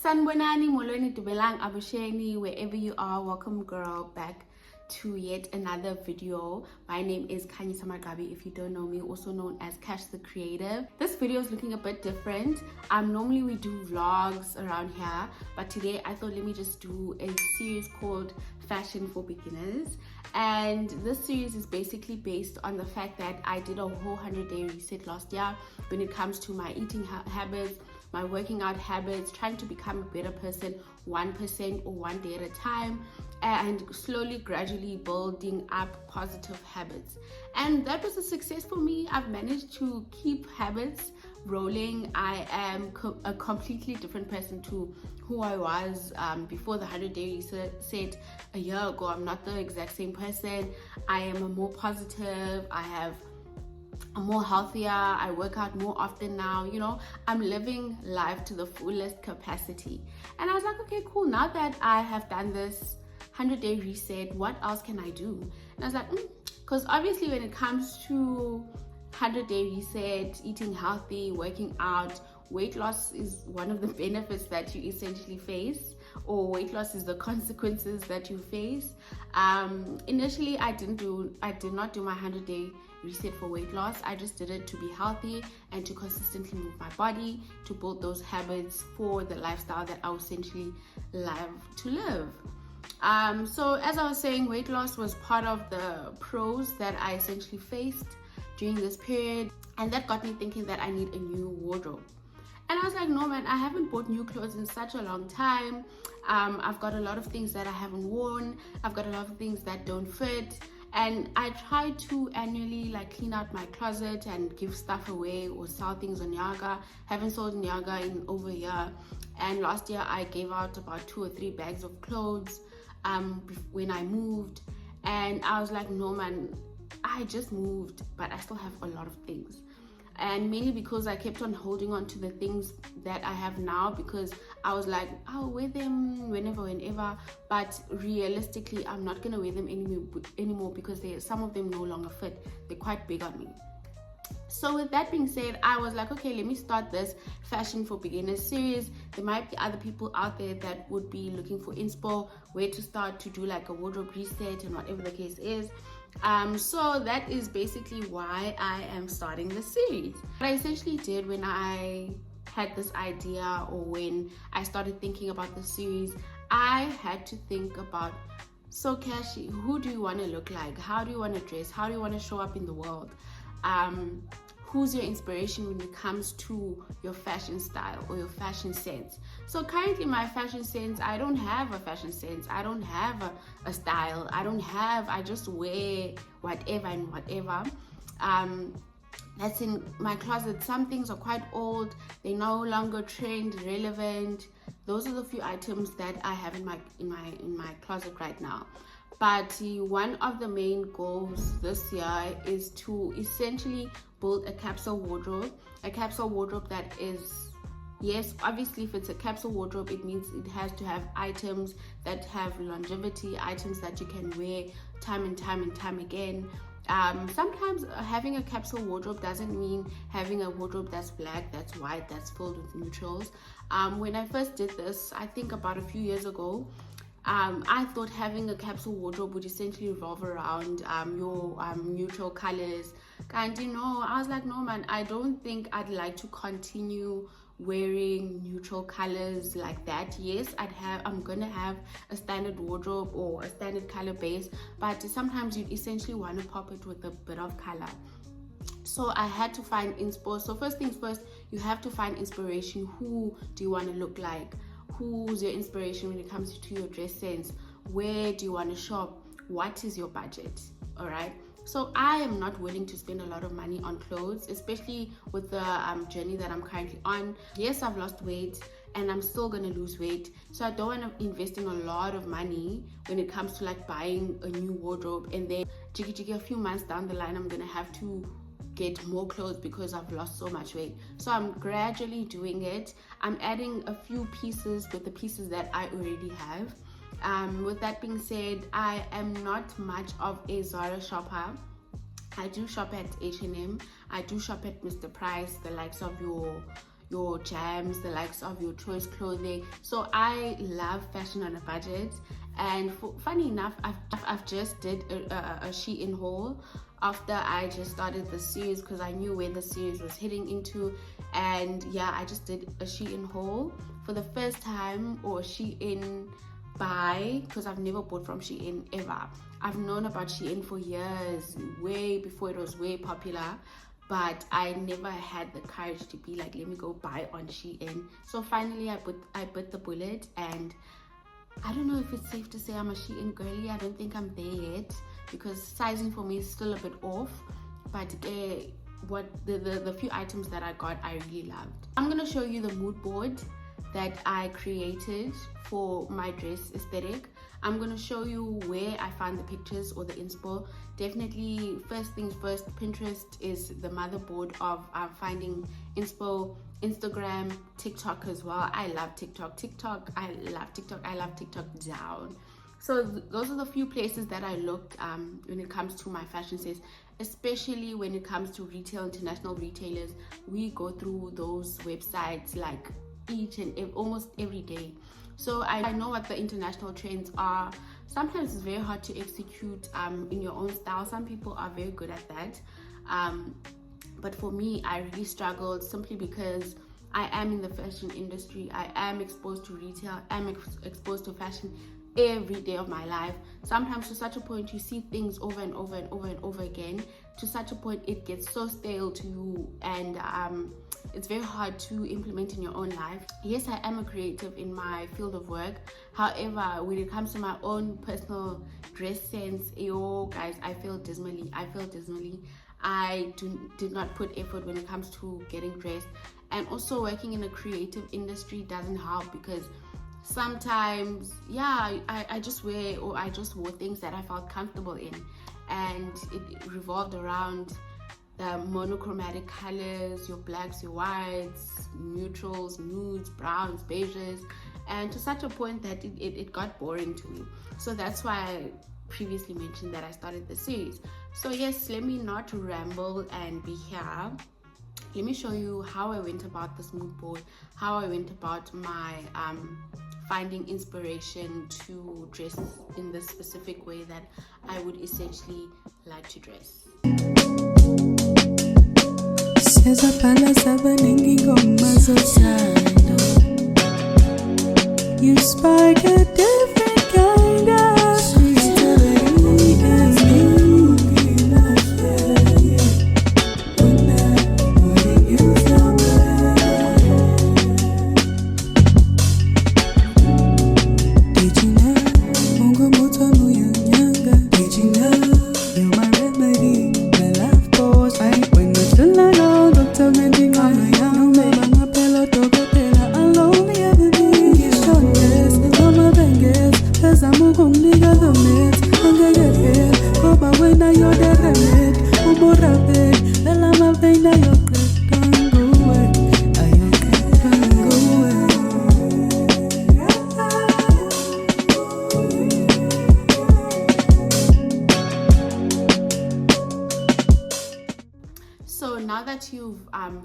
Sanbonani, Molweni, Dubelang, Abusheni, wherever you are, welcome girl back to yet another video. My name is Khanyisa Magabi, if you don't know me, also known as Cash the Creative. This video is looking a bit different. Normally we do vlogs around here, but today I thought let me just do a series called Fashion for Beginners. And this series is basically based on the fact that I did a whole 100-day reset last year when it comes to my eating habits, my working out habits, trying to become a better person 1% or one day at a time, and slowly gradually building up positive habits. And that was a success for me. I've managed to keep habits rolling. I am a completely different person to who I was before the 100-day reset a year ago. I'm not the exact same person. I am a more positive, I'm more healthier, I work out more often now, I'm living life to the fullest capacity. And I was like, okay, cool, now that I have done this 100-day reset, what else can I do? And I was like, because obviously when it comes to 100-day reset, eating healthy, working out, weight loss is one of the benefits that you essentially face, or weight loss is the consequences that you face. Initially I did not do my 100-day reset for weight loss. I just did it to be healthy and to consistently move my body, to build those habits for the lifestyle that I essentially love to live. So as I was saying, weight loss was part of the pros that I essentially faced during this period, and that got me thinking that I need a new wardrobe. And I was like, no man, I haven't bought new clothes in such a long time. I've got a lot of things that I haven't worn. I've got a lot of things that don't fit. And I try to annually clean out my closet and give stuff away or sell things on Yaga. Haven't sold on Yaga in over a year. And last year I gave out about 2 or 3 bags of clothes when I moved. And I was like, no man, I just moved, but I still have a lot of things. And mainly because I kept on holding on to the things that I have now, because I was like, I'll wear them whenever, but realistically I'm not gonna wear them anymore because some of them no longer fit. They're quite big on me. So with that being said, I was like, okay, let me start this Fashion for Beginners series. There might be other people out there that would be looking for inspo, where to start to do like a wardrobe reset and whatever the case is. So that is basically why I am starting the series. What I essentially did when I had this idea, or when I started thinking about the series, I had to think about, so Kashi, who do you want to look like? How do you want to dress? How do you want to show up in the world? Who's your inspiration when it comes to your fashion style or your fashion sense? So currently my fashion sense, I don't have a fashion sense. I don't have a style. I just wear whatever and whatever. That's in my closet. Some things are quite old. They're no longer trend relevant. Those are the few items that I have in my closet right now. But one of the main goals this year is to essentially build a capsule wardrobe that is, yes, obviously if it's a capsule wardrobe, it means it has to have items that have longevity, items that you can wear time and time again. Sometimes having a capsule wardrobe doesn't mean having a wardrobe that's black, that's white, that's filled with neutrals. When I first did this, I think about a few years ago, I thought having a capsule wardrobe would essentially revolve around your neutral colors. And I was like, no man, I don't think I'd like to continue wearing neutral colors like that. Yes, I'm gonna have a standard wardrobe or a standard color base, but sometimes you essentially want to pop it with a bit of color. So I had to find inspo. So first things first, you have to find inspiration. Who do you want to look like? Who's your inspiration when it comes to your dress sense? Where do you want to shop? What is your budget? All right. So I am not willing to spend a lot of money on clothes, especially with the journey that I'm currently on. Yes, I've lost weight and I'm still going to lose weight. So I don't want to invest in a lot of money when it comes to buying a new wardrobe, and then a few months down the line, I'm going to have to get more clothes because I've lost so much weight. So I'm gradually doing it. I'm adding a few pieces with the pieces that I already have. With that being said, I am not much of a Zara shopper. I do shop at H&M. I do shop at Mr. Price, the likes of your your jams, the likes of your choice clothing. So I love fashion on a budget. And funny enough, I've just did a Shein haul after I just started the series, because I knew where the series was heading into. And yeah, I just did a Shein haul for the first time, or Shein buy, because I've never bought from Shein ever. I've known about Shein for years, way before it was way popular, but I never had the courage to be like, let me go buy on Shein. So finally I bit the bullet, and I don't know if it's safe to say I'm a Shein girly. I don't think I'm there yet, because sizing for me is still a bit off. But what the few items that I got, I really loved. I'm gonna show you the mood board that I created for my dress aesthetic. I'm gonna show you where I found the pictures or the inspo. Definitely, first things first, Pinterest is the motherboard of finding inspo. Instagram, TikTok as well. I love TikTok. I love TikTok. I love TikTok down. So those are the few places that I looked when it comes to my fashion sense, especially when it comes to retail, international retailers. We go through those websites like each and almost every day. So I know what the international trends are. Sometimes it's very hard to execute in your own style. Some people are very good at that. But for me, I really struggled, simply because I am in the fashion industry. I am exposed to retail. I'm exposed to fashion every day of my life. Sometimes to such a point you see things over and over and over and over again, to such a point it gets so stale to you, and it's very hard to implement in your own life. Yes, I am a creative in my field of work. However, when it comes to my own personal dress sense, guys, I feel dismally. I did not put effort when it comes to getting dressed. And also working in a creative industry doesn't help, because sometimes, yeah, I just wore things that I felt comfortable in, and it revolved around the monochromatic colors, your blacks, your whites, neutrals, nudes, browns, beiges, and to such a point that it got boring to me. So that's why I previously mentioned that I started the series. So yes, let me not ramble and be here. Let me show you how I went about this mood board, how I went about my finding inspiration to dress in this specific way that I would essentially like to dress. You spark a different kind of So now that you've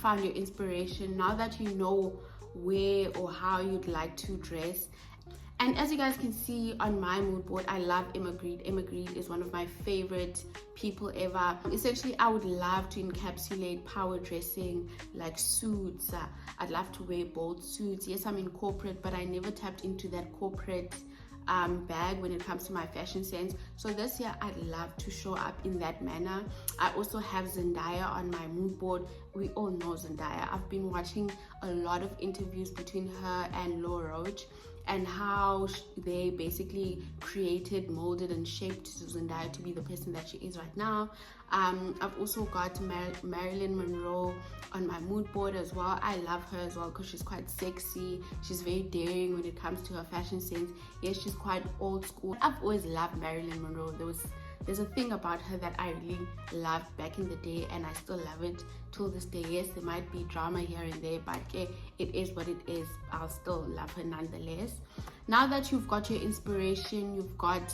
found your inspiration, now that you know where or how you'd like to dress, and as you guys can see on my mood board, I love Emma Grede. Emma Grede is one of my favorite people ever. Essentially, I would love to encapsulate power dressing, like suits. I'd love to wear bold suits. Yes, I'm in corporate, but I never tapped into that corporate bag when it comes to my fashion sense. So this year I'd love to show up in that manner. I also have Zendaya on my mood board. We all know Zendaya. I've been watching a lot of interviews between her and Law Roach, and how they basically created, molded and shaped Zendaya to be the person that she is right now. I've also got Marilyn Monroe on my mood board as well. I love her as well because she's quite sexy. She's very daring when it comes to her fashion sense. Yes, she's quite old school. I've always loved Marilyn Monroe. There's a thing about her that I really loved back in the day, and I still love it till this day. Yes, there might be drama here and there, but it is what it is. I'll still love her nonetheless. Now that you've got your inspiration, you've got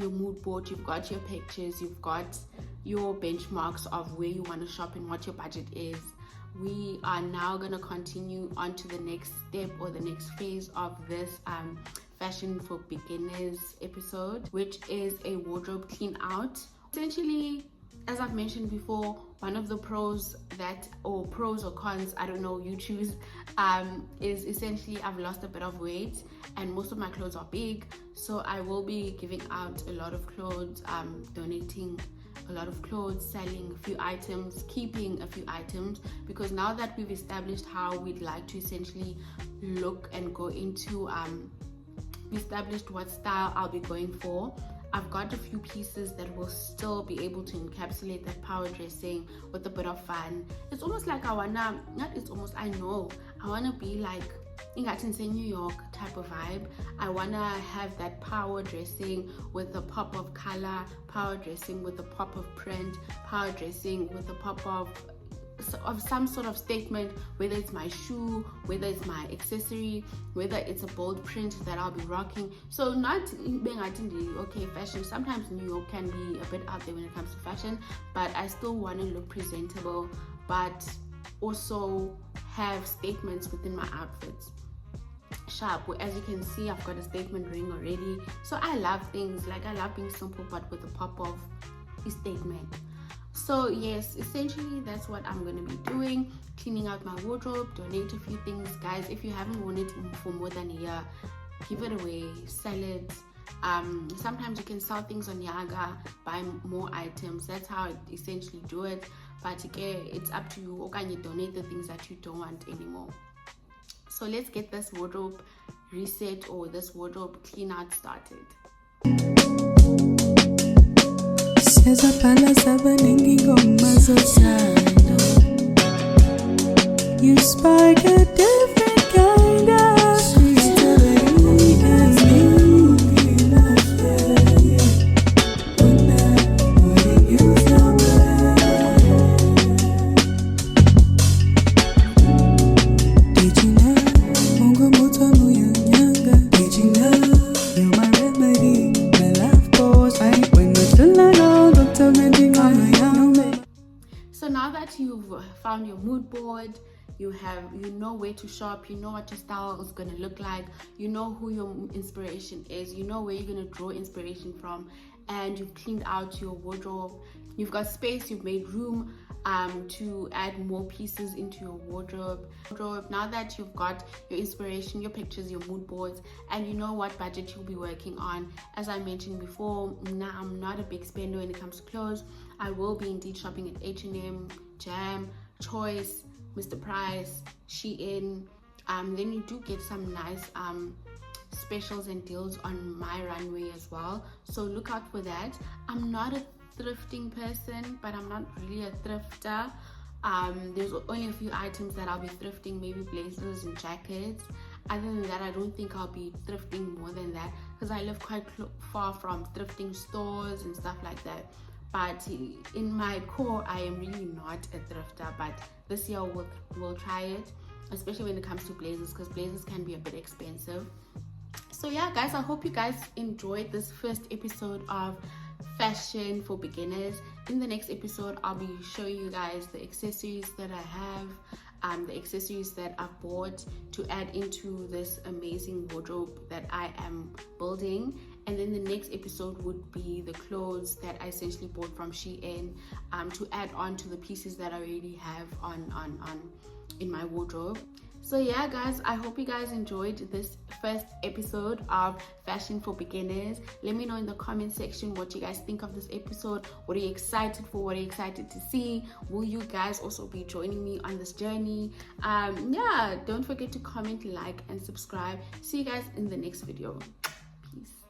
your mood board, you've got your pictures, you've got your benchmarks of where you want to shop and what your budget is, we are now going to continue on to the next step or the next phase of this fashion for beginners episode, which is a wardrobe clean out. Essentially, as I've mentioned before, one of the pros or cons, I don't know, you choose, is essentially I've lost a bit of weight and most of my clothes are big, so I will be giving out a lot of clothes, donating a lot of clothes, selling a few items, keeping a few items, because now that we've established how we'd like to essentially look and go into, established what style I'll be going for, I've got a few pieces that will still be able to encapsulate that power dressing with a bit of fun. It's almost like I wanna be like in New York type of vibe. I wanna have that power dressing with a pop of color, power dressing with a pop of print, power dressing with a pop of some sort of statement, whether it's my shoe, whether it's my accessory, whether it's a bold print that I'll be rocking. So not being okay, fashion, sometimes New York can be a bit out there when it comes to fashion, but I still want to look presentable, but also have statements within my outfits. Sharp. As you can see, I've got a statement ring already. So I love things like, I love being simple but with a pop of a statement. So yes, essentially that's what I'm going to be doing, cleaning out my wardrobe, donate a few things. Guys, if you haven't worn it for more than a year, give it away, sell it. Sometimes you can sell things on Yaga, buy more items. That's how I essentially do it, but again, it's up to you. Or can you donate the things that you don't want anymore? So let's get this wardrobe reset or this wardrobe clean out started. You spark a different kind of found your mood board, you know where to shop, you know what your style is going to look like, you know who your inspiration is, you know where you're going to draw inspiration from, and you've cleaned out your wardrobe, you've got space, you've made room to add more pieces into your wardrobe. Now that you've got your inspiration, your pictures, your mood boards, and you know what budget you'll be working on, as I mentioned before, now I'm not a big spender when it comes to clothes. I will be indeed shopping at H&M, Jam, Choice, Mr. Price, Shein. Then you do get some nice specials and deals on my runway as well, so look out for that. I'm not a thrifting person, but I'm not really a thrifter. There's only a few items that I'll be thrifting, maybe blazers and jackets. Other than that, I don't think I'll be thrifting more than that, because I live quite far from thrifting stores and stuff like that. But in my core, I am really not a thrifter, but this year we'll try it, especially when it comes to blazers, because blazers can be a bit expensive. So yeah, guys, I hope you guys enjoyed this first episode of fashion for beginners. In the next episode, I'll be showing you guys the accessories that I have, the accessories that I've bought to add into this amazing wardrobe that I am building. And then the next episode would be the clothes that I essentially bought from Shein, to add on to the pieces that I already have on in my wardrobe. So yeah, guys, I hope you guys enjoyed this first episode of Fashion for Beginners. Let me know in the comment section what you guys think of this episode. What are you excited for? What are you excited to see? Will you guys also be joining me on this journey? Yeah, don't forget to comment, like, and subscribe. See you guys in the next video. Peace.